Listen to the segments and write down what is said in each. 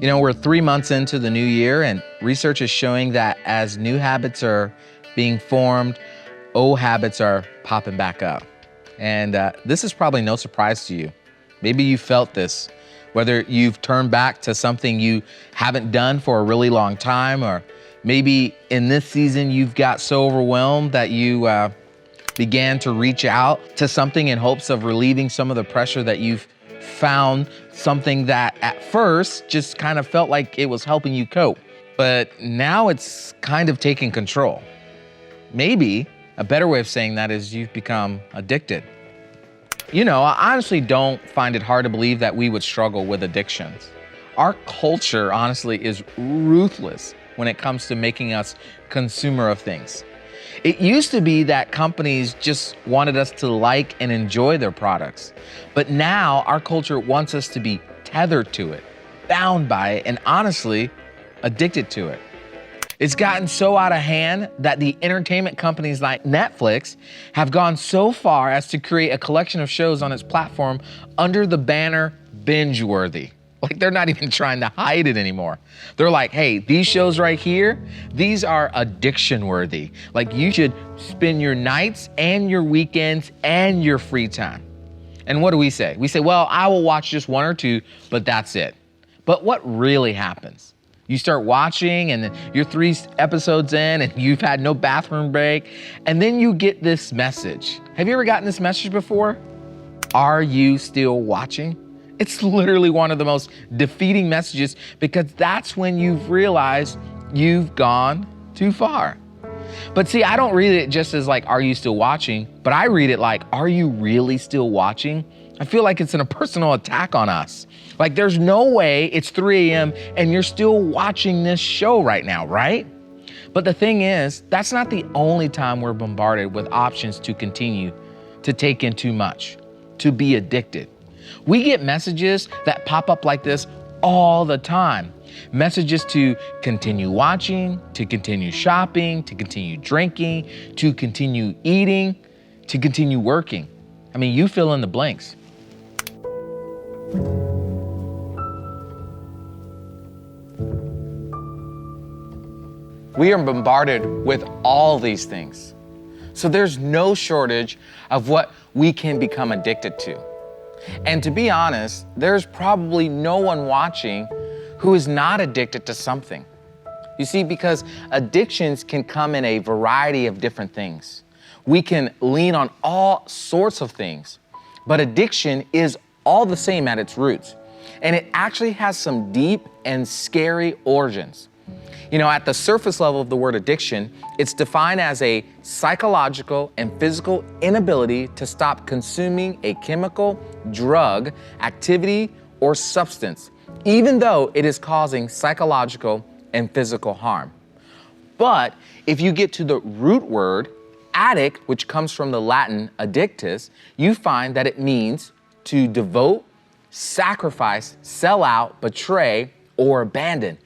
You know, we're 3 months into the new year, and research is showing that as new habits are being formed, old habits are popping back up. And this is probably no surprise to you. Maybe you felt this, whether you've turned back to something you haven't done for a really long time, or maybe in this season you've got so overwhelmed that you began to reach out to something in hopes of relieving some of the pressure that you've found, something that at first just kind of felt like it was helping you cope, but now it's kind of taking control. Maybe a better way of saying that is you've become addicted. You know, I honestly don't find it hard to believe that we would struggle with addictions. Our culture, honestly, is ruthless when it comes to making us consumer of things. It used to be that companies just wanted us to like and enjoy their products. But now our culture wants us to be tethered to it, bound by it, and honestly, addicted to it. It's gotten so out of hand that the entertainment companies like Netflix have gone so far as to create a collection of shows on its platform under the banner binge-worthy. Like, they're not even trying to hide it anymore. They're like, hey, these shows right here, these are addiction worthy. Like, you should spend your nights and your weekends and your free time. And what do we say? We say, well, I will watch just one or two, but that's it. But what really happens? You start watching and then you're 3 episodes in and you've had no bathroom break. And then you get this message. Have you ever gotten this message before? Are you still watching? It's literally one of the most defeating messages, because that's when you've realized you've gone too far. But see, I don't read it just as like, are you still watching? But I read it like, are you really still watching? I feel like it's a personal attack on us. Like, there's no way it's 3 a.m. and you're still watching this show right now, right? But the thing is, that's not the only time we're bombarded with options to continue to take in too much, to be addicted. We get messages that pop up like this all the time. Messages to continue watching, to continue shopping, to continue drinking, to continue eating, to continue working. I mean, you fill in the blanks. We are bombarded with all these things. So there's no shortage of what we can become addicted to. And to be honest, there's probably no one watching who is not addicted to something. You see, because addictions can come in a variety of different things. We can lean on all sorts of things, but addiction is all the same at its roots. And it actually has some deep and scary origins. You know, at the surface level of the word addiction, it's defined as a psychological and physical inability to stop consuming a chemical, drug, activity, or substance, even though it is causing psychological and physical harm. But if you get to the root word, addict, which comes from the Latin addictus, you find that it means to devote, sacrifice, sell out, betray, or abandon.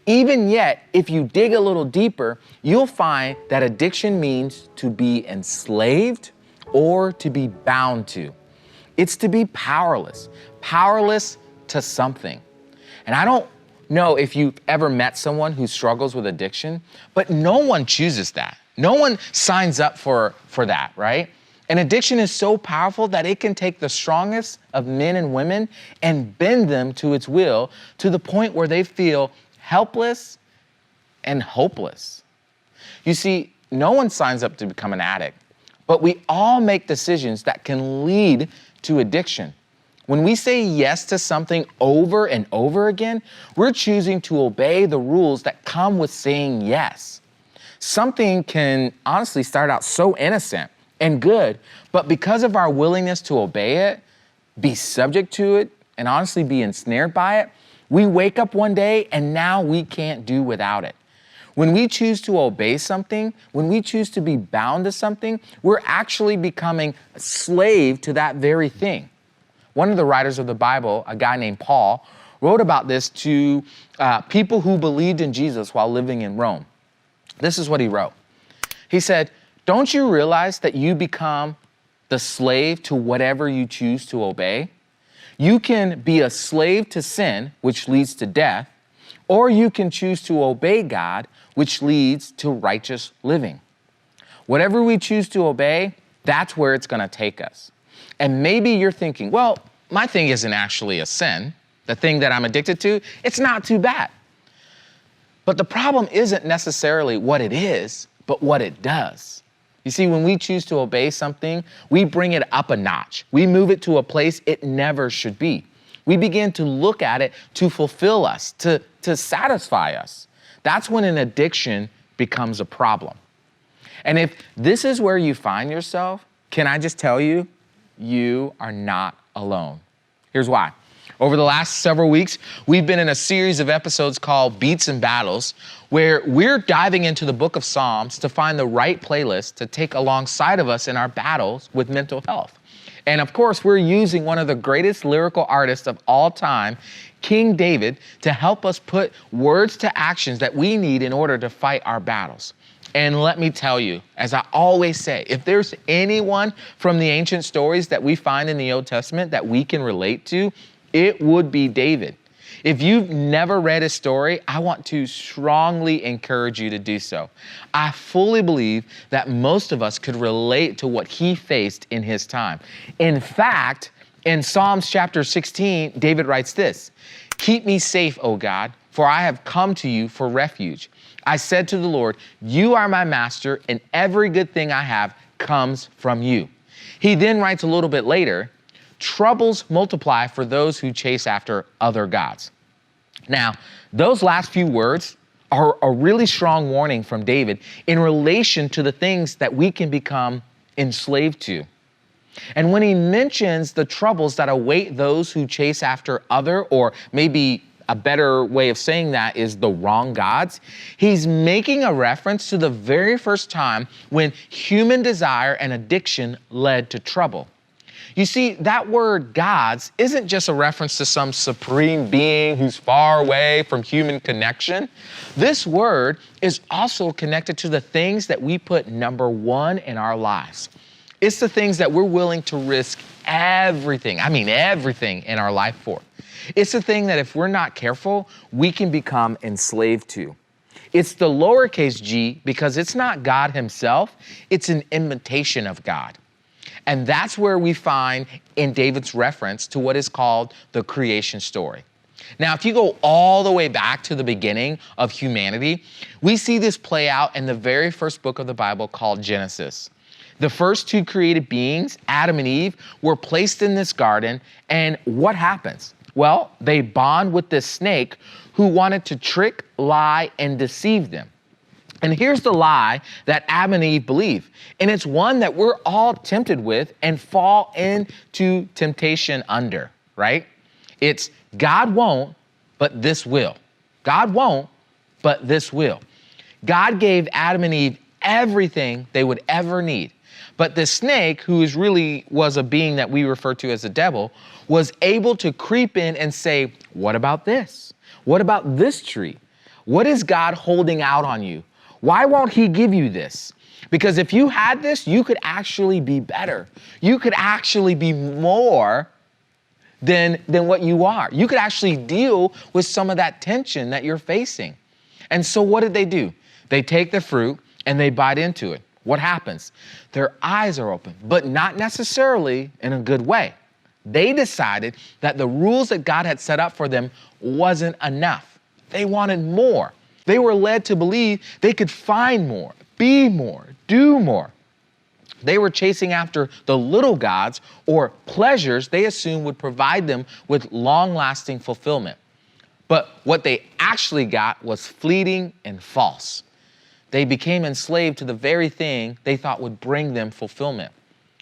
Even yet, if you dig a little deeper, you'll find that addiction means to be enslaved or to be bound to. It's to be powerless to something. And I don't know if you've ever met someone who struggles with addiction, but no one chooses that. No one signs up for that, right? And addiction is so powerful that it can take the strongest of men and women and bend them to its will, to the point where they feel helpless and hopeless. You see, no one signs up to become an addict, but we all make decisions that can lead to addiction. When we say yes to something over and over again, we're choosing to obey the rules that come with saying yes. Something can honestly start out so innocent and good, but because of our willingness to obey it, be subject to it, and honestly be ensnared by it, we wake up one day and now we can't do without it. When we choose to obey something, when we choose to be bound to something, we're actually becoming a slave to that very thing. One of the writers of the Bible, a guy named Paul, wrote about this to people who believed in Jesus while living in Rome. This is what he wrote. He said, "Don't you realize that you become the slave to whatever you choose to obey? You can be a slave to sin, which leads to death, or you can choose to obey God, which leads to righteous living. Whatever we choose to obey, that's where it's gonna take us. And maybe you're thinking, well, my thing isn't actually a sin. The thing that I'm addicted to, it's not too bad. But the problem isn't necessarily what it is, but what it does. You see, when we choose to obey something, we bring it up a notch. We move it to a place it never should be. We begin to look at it to fulfill us, to satisfy us. That's when an addiction becomes a problem. And if this is where you find yourself, can I just tell you, you are not alone. Here's why. Over the last several weeks, we've been in a series of episodes called Beats and Battles, where we're diving into the book of Psalms to find the right playlist to take alongside of us in our battles with mental health. And of course, we're using one of the greatest lyrical artists of all time, King David, to help us put words to actions that we need in order to fight our battles. And let me tell you, as I always say, if there's anyone from the ancient stories that we find in the Old Testament that we can relate to, it would be David. If you've never read his story, I want to strongly encourage you to do so. I fully believe that most of us could relate to what he faced in his time. In fact, in Psalms chapter 16, David writes this, "Keep me safe, O God, for I have come to you for refuge. I said to the Lord, you are my master, and every good thing I have comes from you." He then writes a little bit later, "Troubles multiply for those who chase after other gods." Now, those last few words are a really strong warning from David in relation to the things that we can become enslaved to. And when he mentions the troubles that await those who chase after other, or maybe a better way of saying that is the wrong gods, he's making a reference to the very first time when human desire and addiction led to trouble. You see, that word gods isn't just a reference to some supreme being who's far away from human connection. This word is also connected to the things that we put number one in our lives. It's the things that we're willing to risk everything in our life for. It's the thing that if we're not careful, we can become enslaved to. It's the lowercase g because it's not God himself, it's an imitation of God. And that's where we find in David's reference to what is called the creation story. Now, if you go all the way back to the beginning of humanity, we see this play out in the very first book of the Bible called Genesis. The first two created beings, Adam and Eve, were placed in this garden, and what happens? Well, they bond with this snake who wanted to trick, lie, and deceive them. And here's the lie that Adam and Eve believe. And it's one that we're all tempted with and fall into temptation under, right? It's God won't, but this will. God won't, but this will. God gave Adam and Eve everything they would ever need. But the snake, who was a being that we refer to as the devil, was able to creep in and say, what about this? What about this tree? What is God holding out on you? Why won't he give you this? Because if you had this, you could actually be better. You could actually be more than what you are. You could actually deal with some of that tension that you're facing. And so what did they do? They take the fruit and they bite into it. What happens? Their eyes are open, but not necessarily in a good way. They decided that the rules that God had set up for them wasn't enough. They wanted more. They were led to believe they could find more, be more, do more. They were chasing after the little gods or pleasures they assumed would provide them with long-lasting fulfillment. But what they actually got was fleeting and false. They became enslaved to the very thing they thought would bring them fulfillment.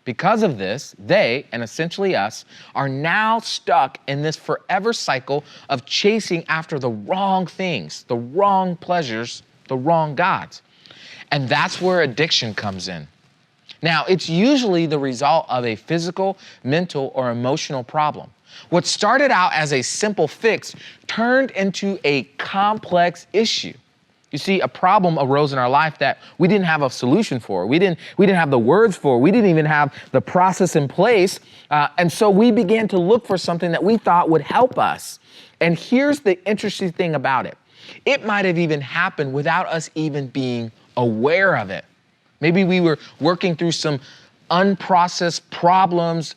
Because of this, they, and essentially us, are now stuck in this forever cycle of chasing after the wrong things, the wrong pleasures, the wrong gods. And that's where addiction comes in. Now, it's usually the result of a physical, mental, or emotional problem. What started out as a simple fix turned into a complex issue. You see, a problem arose in our life that we didn't have a solution for. We didn't have the words for. We didn't even have the process in place. And so we began to look for something that we thought would help us. And here's the interesting thing about it. It might have even happened without us even being aware of it. Maybe we were working through some unprocessed problems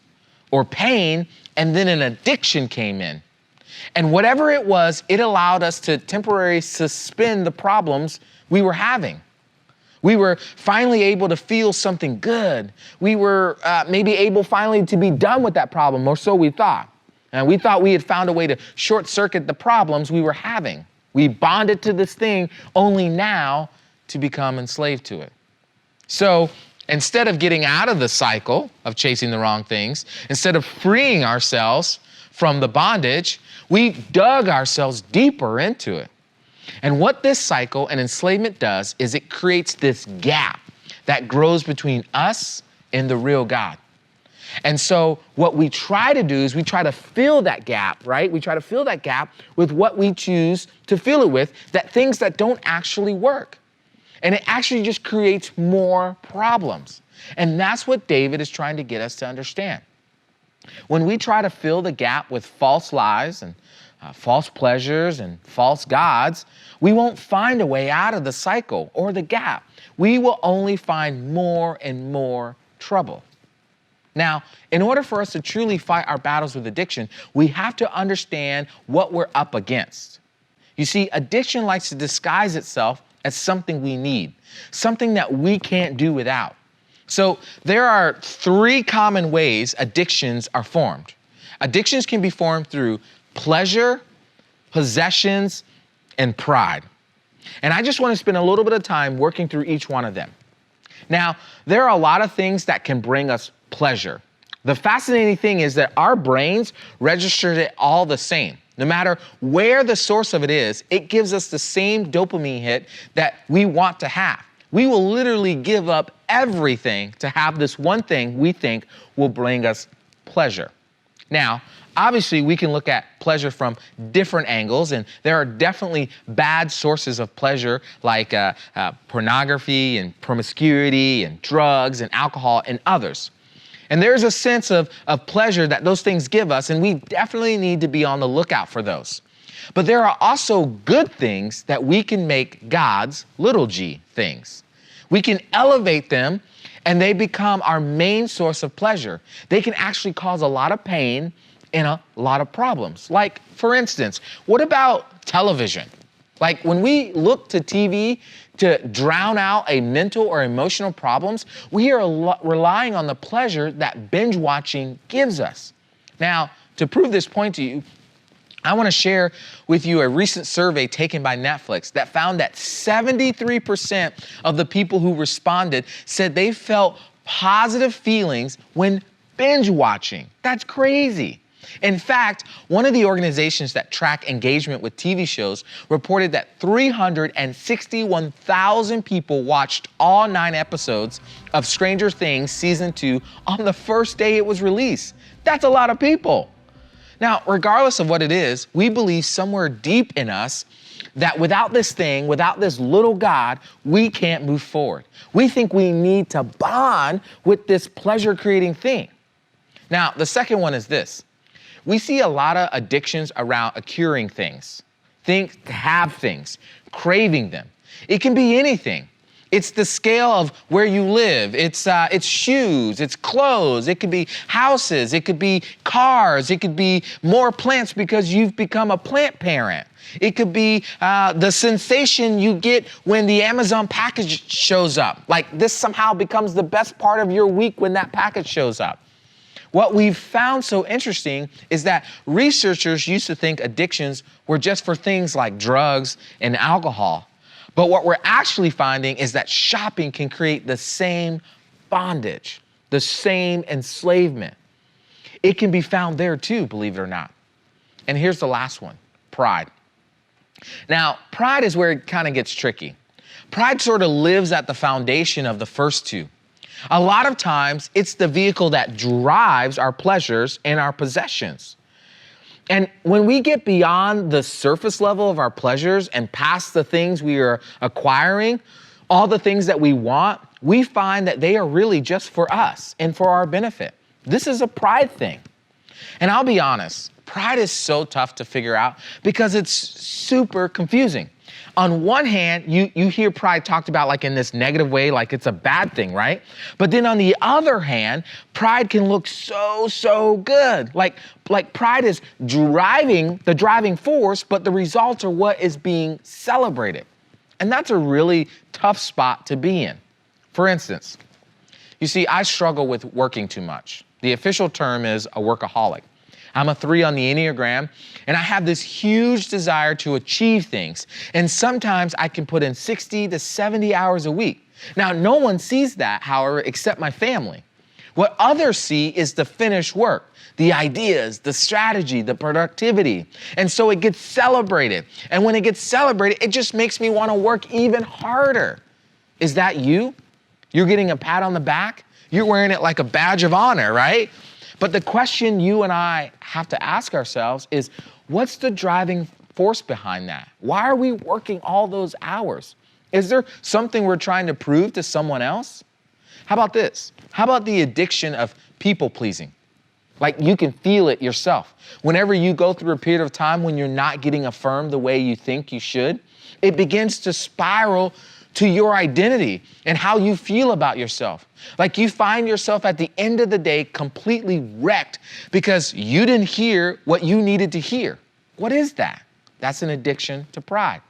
or pain, and then an addiction came in. And whatever it was, it allowed us to temporarily suspend the problems we were having. We were finally able to feel something good. We were maybe able finally to be done with that problem, or so we thought. And we thought we had found a way to short circuit the problems we were having. We bonded to this thing only now to become enslaved to it. So instead of getting out of the cycle of chasing the wrong things, instead of freeing ourselves from the bondage, we dug ourselves deeper into it. And what this cycle and enslavement does is it creates this gap that grows between us and the real God. And so what we try to do is we try to fill that gap, right? We try to fill that gap with what we choose to fill it with, that things that don't actually work. And it actually just creates more problems. And that's what David is trying to get us to understand. When we try to fill the gap with false lies and false pleasures and false gods, we won't find a way out of the cycle or the gap. We will only find more and more trouble. Now, in order for us to truly fight our battles with addiction, we have to understand what we're up against. You see, addiction likes to disguise itself as something we need, something that we can't do without. So there are 3 common ways addictions are formed. Addictions can be formed through pleasure, possessions, and pride. And I just want to spend a little bit of time working through each one of them. Now, there are a lot of things that can bring us pleasure. The fascinating thing is that our brains register it all the same. No matter where the source of it is, it gives us the same dopamine hit that we want to have. We will literally give up everything to have this one thing we think will bring us pleasure. Now, obviously, we can look at pleasure from different angles, and there are definitely bad sources of pleasure like pornography and promiscuity and drugs and alcohol and others. And there's a sense of pleasure that those things give us, and we definitely need to be on the lookout for those. But there are also good things that we can make God's little g things. We can elevate them, and they become our main source of pleasure. They can actually cause a lot of pain and a lot of problems. Like, for instance, what about television? Like, when we look to TV to drown out a mental or emotional problems, we are relying on the pleasure that binge watching gives us. Now, to prove this point to you, I want to share with you a recent survey taken by Netflix that found that 73% of the people who responded said they felt positive feelings when binge watching. That's crazy. In fact, one of the organizations that track engagement with TV shows reported that 361,000 people watched all 9 episodes of Stranger Things Season 2 on the first day it was released. That's a lot of people. Now, regardless of what it is, we believe somewhere deep in us that without this thing, without this little God, we can't move forward. We think we need to bond with this pleasure-creating thing. Now, the second one is this. We see a lot of addictions around acquiring things, to have things, craving them. It can be anything. It's the scale of where you live. It's shoes, it's clothes. It could be houses. It could be cars. It could be more plants because you've become a plant parent. It could be the sensation you get when the Amazon package shows up. Like this somehow becomes the best part of your week when that package shows up. What we've found so interesting is that researchers used to think addictions were just for things like drugs and alcohol. But what we're actually finding is that shopping can create the same bondage, the same enslavement. It can be found there too, believe it or not. And here's the last one, pride. Now, pride is where it kind of gets tricky. Pride sort of lives at the foundation of the first two. A lot of times, it's the vehicle that drives our pleasures and our possessions. And when we get beyond the surface level of our pleasures and past the things we are acquiring, all the things that we want, we find that they are really just for us and for our benefit. This is a pride thing. And I'll be honest, pride is so tough to figure out because it's super confusing. on one hand, you hear pride talked about like in this negative way, like it's a bad thing, right? But then on the other hand, pride can look so good. Like pride is the driving force, but the results are what is being celebrated. And that's a really tough spot to be in. For instance, you see, I struggle with working too much. The official term is a workaholic. I'm a 3 on the Enneagram, and I have this huge desire to achieve things. And sometimes I can put in 60 to 70 hours a week. Now, no one sees that, however, except my family. What others see is the finished work, the ideas, the strategy, the productivity. And so it gets celebrated. And when it gets celebrated, it just makes me want to work even harder. Is that you? You're getting a pat on the back? You're wearing it like a badge of honor, right? But the question you and I have to ask ourselves is, what's the driving force behind that? Why are we working all those hours? Is there something we're trying to prove to someone else? How about this? How about the addiction of people pleasing? Like you can feel it yourself. Whenever you go through a period of time when you're not getting affirmed the way you think you should, it begins to spiral to your identity and how you feel about yourself. Like you find yourself at the end of the day completely wrecked because you didn't hear what you needed to hear. What is that? That's an addiction to pride.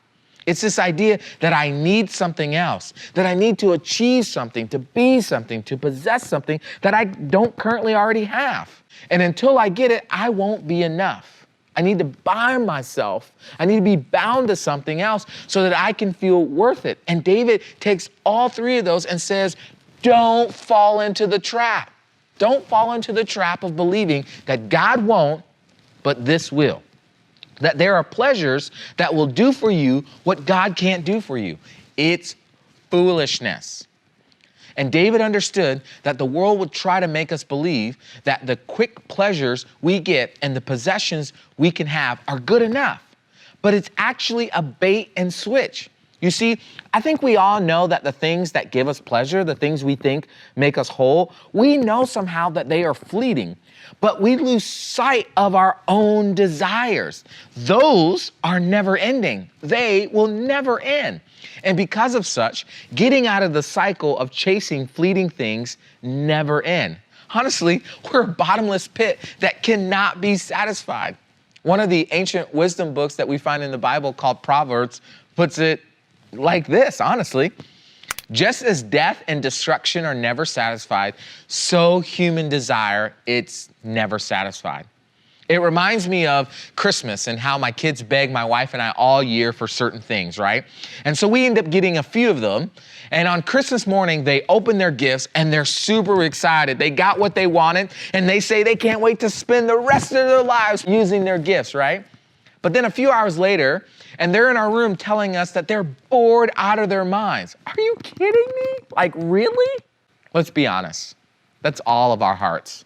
It's this idea that I need something else, that I need to achieve something, to be something, to possess something that I don't currently already have. And until I get it, I won't be enough. I need to bind myself. I need to be bound to something else so that I can feel worth it. And David takes all 3 of those and says, don't fall into the trap. Don't fall into the trap of believing that God won't, but this will. That there are pleasures that will do for you what God can't do for you. It's foolishness. And David understood that the world would try to make us believe that the quick pleasures we get and the possessions we can have are good enough. But it's actually a bait and switch. You see, I think we all know that the things that give us pleasure, the things we think make us whole, we know somehow that they are fleeting, but we lose sight of our own desires. Those are never ending. They will never end. And because of such, getting out of the cycle of chasing fleeting things never end. Honestly, we're a bottomless pit that cannot be satisfied. One of the ancient wisdom books that we find in the Bible called Proverbs puts it like this, honestly. Just as death and destruction are never satisfied, so human desire, it's never satisfied. It reminds me of Christmas and how my kids beg my wife and I all year for certain things, right? And so we end up getting a few of them. And on Christmas morning, they open their gifts and they're super excited. They got what they wanted and they say they can't wait to spend the rest of their lives using their gifts, right? But then a few hours later, and they're in our room telling us that they're bored out of their minds. Are you kidding me? Like, really? Let's be honest. That's all of our hearts.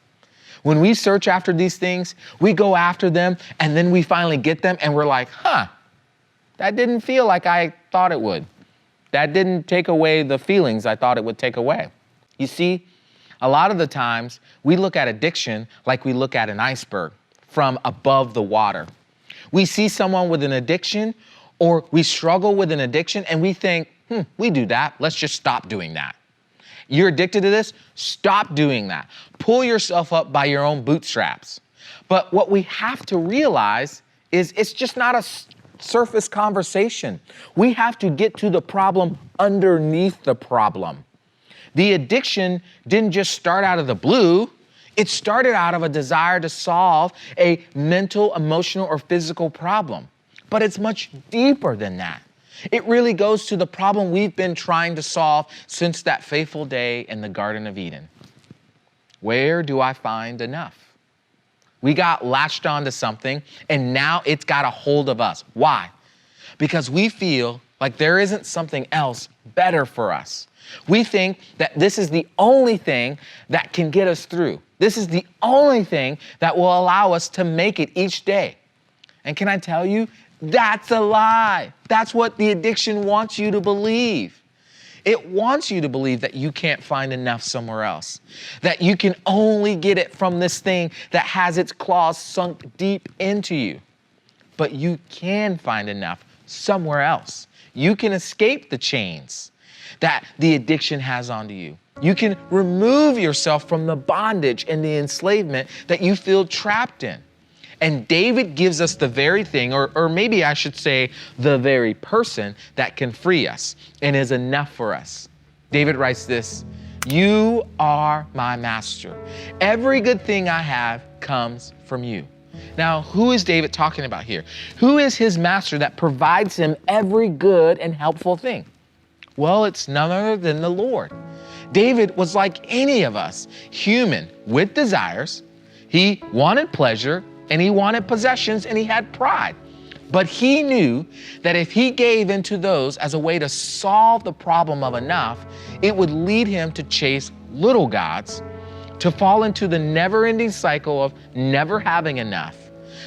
When we search after these things, we go after them, and then we finally get them, and we're like, that didn't feel like I thought it would. That didn't take away the feelings I thought it would take away. You see, a lot of the times, we look at addiction like we look at an iceberg from above the water. We see someone with an addiction, or we struggle with an addiction, and we think, we do that. Let's just stop doing that. You're addicted to this? Stop doing that. Pull yourself up by your own bootstraps. But what we have to realize is it's just not a surface conversation. We have to get to the problem underneath the problem. The addiction didn't just start out of the blue. It started out of a desire to solve a mental, emotional, or physical problem. But it's much deeper than that. It really goes to the problem we've been trying to solve since that fateful day in the Garden of Eden. Where do I find enough? We got latched onto something, and now it's got a hold of us. Why? Because we feel like there isn't something else better for us. We think that this is the only thing that can get us through. This is the only thing that will allow us to make it each day. And can I tell you, that's a lie. That's what the addiction wants you to believe. It wants you to believe that you can't find enough somewhere else, that you can only get it from this thing that has its claws sunk deep into you. But you can find enough somewhere else. You can escape the chains that the addiction has onto you. You can remove yourself from the bondage and the enslavement that you feel trapped in. And David gives us the very thing, or maybe I should say the very person that can free us and is enough for us. David writes this, "You are my master. Every good thing I have comes from you." Now, who is David talking about here? Who is his master that provides him every good and helpful thing? Well, it's none other than the Lord. David was like any of us, human with desires. He wanted pleasure and he wanted possessions and he had pride. But he knew that if he gave into those as a way to solve the problem of enough, it would lead him to chase little gods, to fall into the never-ending cycle of never having enough,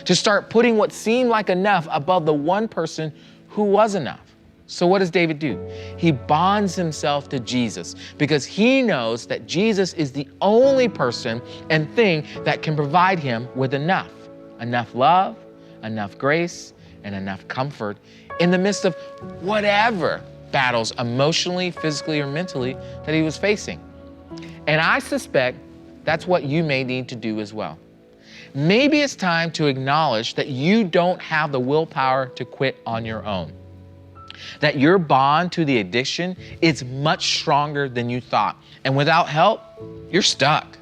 to start putting what seemed like enough above the one person who was enough. So what does David do? He bonds himself to Jesus because he knows that Jesus is the only person and thing that can provide him with enough love, enough grace, and enough comfort in the midst of whatever battles emotionally, physically, or mentally that he was facing. And I suspect that's what you may need to do as well. Maybe it's time to acknowledge that you don't have the willpower to quit on your own, that your bond to the addiction is much stronger than you thought. And without help, you're stuck.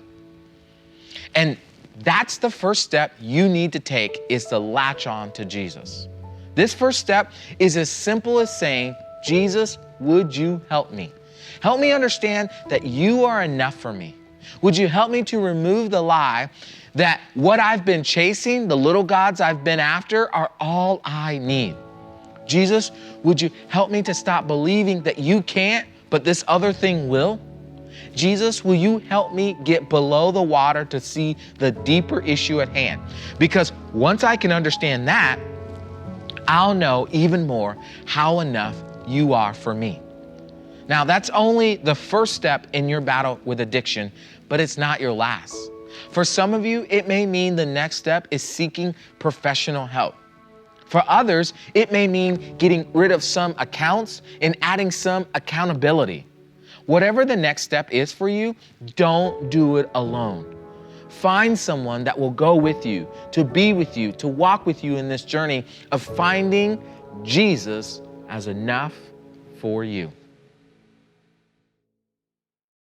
And that's the first step you need to take, is to latch on to Jesus. This first step is as simple as saying, "Jesus, would you help me? Help me understand that you are enough for me. Would you help me to remove the lie that what I've been chasing, the little gods I've been after, are all I need? Jesus, would you help me to stop believing that you can't, but this other thing will? Jesus, will you help me get below the water to see the deeper issue at hand? Because once I can understand that, I'll know even more how enough you are for me." Now, that's only the first step in your battle with addiction, but it's not your last. For some of you, it may mean the next step is seeking professional help. For others, it may mean getting rid of some accounts and adding some accountability. Whatever the next step is for you, don't do it alone. Find someone that will go with you, to be with you, to walk with you in this journey of finding Jesus as enough for you.